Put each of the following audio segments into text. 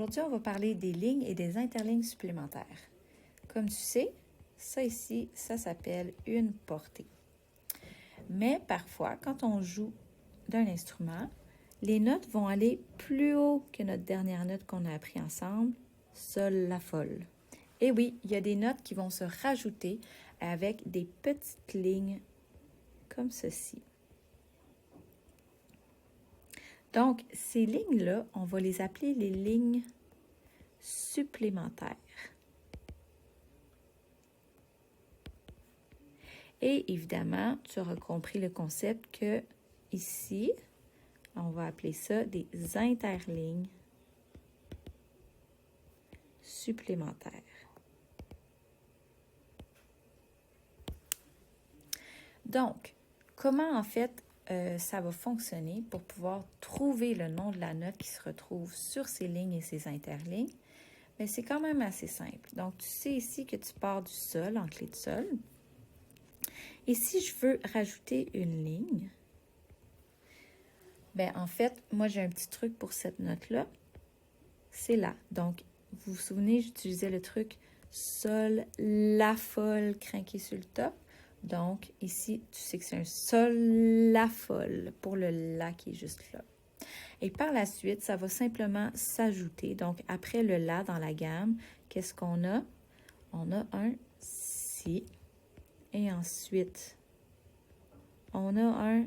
Aujourd'hui, on va parler des lignes et des interlignes supplémentaires. Comme tu sais, ça ici, ça s'appelle une portée. Mais parfois, quand on joue d'un instrument, les notes vont aller plus haut que notre dernière note qu'on a appris ensemble, sol, la, folle. Et oui, il y a des notes qui vont se rajouter avec des petites lignes comme ceci. Donc, ces lignes-là, on va les appeler les lignes supplémentaires. Et évidemment, tu auras compris le concept que ici, on va appeler ça des interlignes supplémentaires. Donc, comment en fait ça va fonctionner pour pouvoir trouver le nom de la note qui se retrouve sur ces lignes et ces interlignes? Bien, c'est quand même assez simple. Donc, tu sais ici que tu pars du sol en clé de sol. Et si je veux rajouter une ligne, bien, en fait, moi, j'ai un petit truc pour cette note-là. C'est là. Donc, vous vous souvenez, j'utilisais le truc sol, la, folle, crinqué sur le top. Donc, ici, tu sais que c'est un sol, la, folle pour le la qui est juste là. Et par la suite, ça va simplement s'ajouter. Donc, après le la dans la gamme, qu'est-ce qu'on a? On a un si. Et ensuite, on a un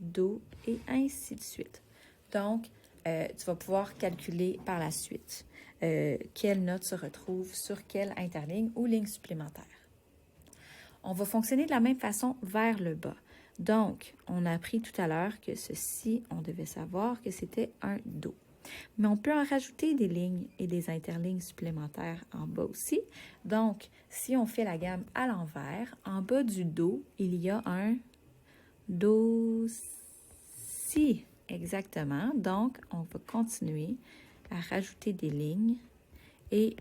do et ainsi de suite. Donc, tu vas pouvoir calculer par la suite quelle note se retrouve sur quelle interligne ou ligne supplémentaire. On va fonctionner de la même façon vers le bas. Donc, on a appris tout à l'heure que ceci, on devait savoir que c'était un do. Mais on peut en rajouter des lignes et des interlignes supplémentaires en bas aussi. Donc, si on fait la gamme à l'envers, en bas du do, il y a un do, si. Exactement. Donc, on va continuer à rajouter des lignes et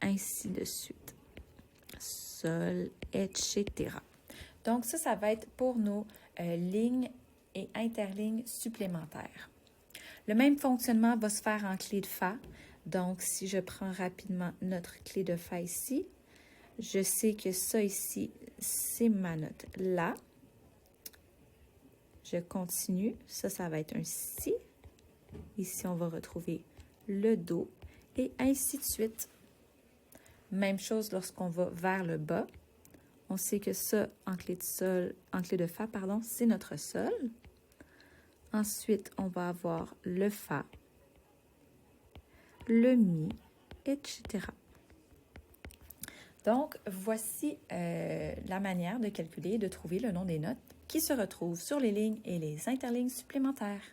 ainsi de suite. Sol, etc. Donc, ça va être pour nos lignes et interlignes supplémentaires. Le même fonctionnement va se faire en clé de fa. Donc, si je prends rapidement notre clé de fa ici, je sais que ça ici, c'est ma note la. Je continue. Ça va être un si. Ici, on va retrouver le do et ainsi de suite. Même chose lorsqu'on va vers le bas. On sait que ça, en clé de fa, pardon, c'est notre sol. Ensuite, on va avoir le fa, le mi, etc. Donc, voici la manière de calculer et de trouver le nom des notes qui se retrouvent sur les lignes et les interlignes supplémentaires.